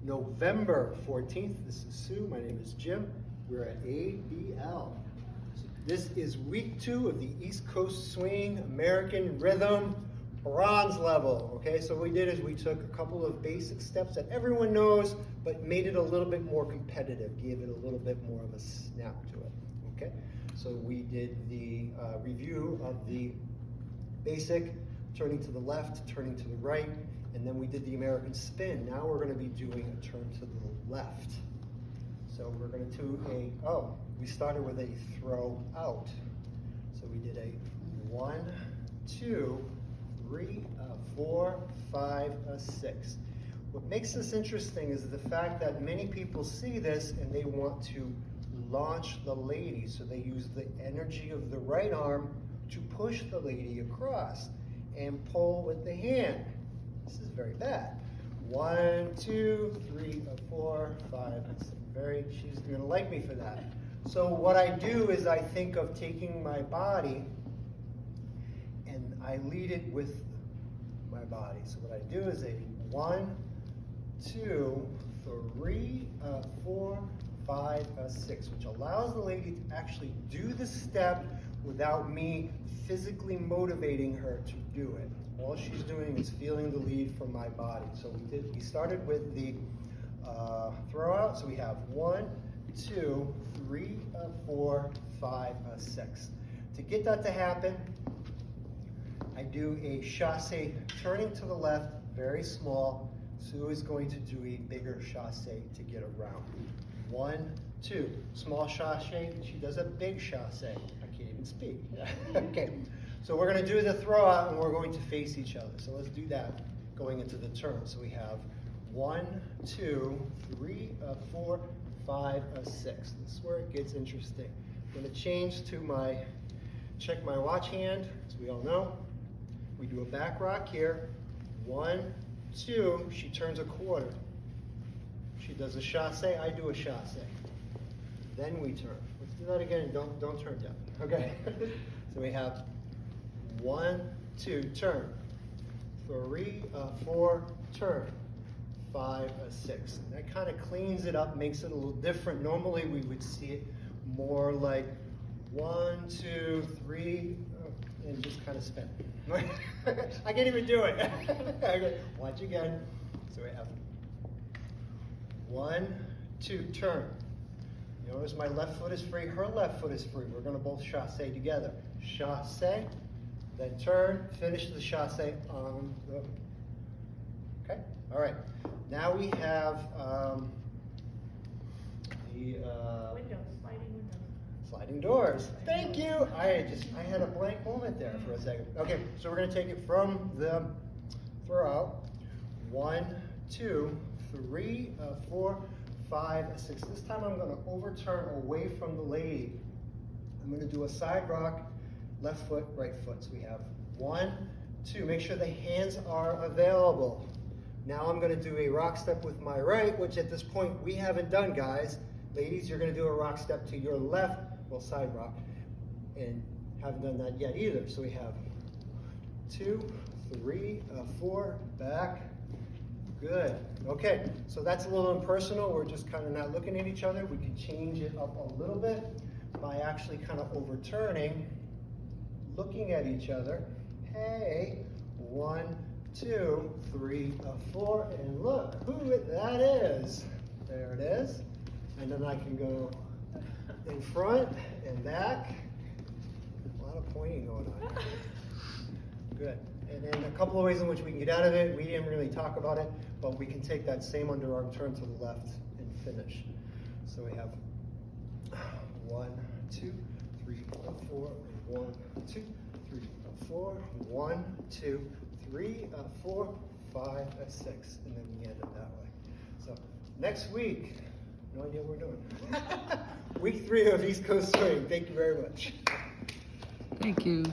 November 14th. This is Sue. My name is Jim. We're at ABL. So this is week 2 of the East Coast Swing American Rhythm bronze level. Okay, so what we did is we took a couple of basic steps that everyone knows, but made it a little bit more competitive, gave it a little bit more of a snap to it. Okay, so we did the review of the basic, turning to the left, turning to the right, and then we did the American spin. Now we're going to be doing a turn to the left. So we're going to do we started with a throw out. So we did a 1, 2, 3, 4, 5, 6. What makes this interesting is the fact that many people see this and they want to launch the lady. So they use the energy of the right arm to push the lady across and pull with the hand. This is very bad. 1, 2, 3, 4, 5, 6. She's gonna like me for that. So what I do is I think of taking my body and I lead it with my body. So what I do is a 1, 2, 3, 4, 5, 6, which allows the lady to actually do the step without me physically motivating her to do it. All she's doing is feeling the lead from my body. So we started with the throw out. So we have 1, 2, 3, 4, 5, 6. To get that to happen, I do a chasse turning to the left, very small. Sue is going to do a bigger chasse to get around. 1, 2, small chasse. She does a big chasse. I can't even speak. Okay, so we're going to do the throw out and we're going to face each other. So let's do that going into the turn. So we have 1, 2, 3, 4, 5, 6. This is where it gets interesting. I'm going to change to check my watch hand, as we all know. We do a back rock here. 1, 2, she turns a quarter. She does a chasse, I do a chasse. Then we turn. Let's do that again. Don't turn down. Okay. So we have 1, 2, turn. 3, 4, turn. 5, 6. And that kind of cleans it up, makes it a little different. Normally we would see it more like 1, 2, 3, and just kind of spin. I can't even do it. Okay, watch again. So we have 1, 2, turn. You notice my left foot is free, her left foot is free. We're going to both chasse together. Chasse, then turn, finish the chasse on the... Okay, all right. Now we have sliding doors. Thank you. I had a blank moment there for a second. Okay, so we're going to take it from the throw out. 1, 2, 3, 4, 5, 6. This time I'm going to overturn away from the lady. I'm going to do a side rock, left foot, right foot. So we have 1, 2. Make sure the hands are available. Now I'm going to do a rock step with my right, which at this point we haven't done, guys. Ladies, you're going to do a rock step to your left, well, side rock, and haven't done that yet either. So we have 2, 3, 4, back. Good. Okay, so that's a little impersonal. We're just kind of not looking at each other. We can change it up a little bit by actually kind of overturning, looking at each other. Hey, 1, 2, 3, 4, and look who that is. There it is. And then I can go in front and back. A lot of pointing going on. Good. And then a couple of ways in which we can get out of it. We didn't really talk about it, but we can take that same underarm turn to the left and finish. So we have 1, 2, 3, 4, 1, 2, 3, 4, 1, 2, 3, 4, 5, 6, and then we end it that way. So next week, no idea what we're doing. Week 3 of East Coast Swing. Thank you very much. Thank you.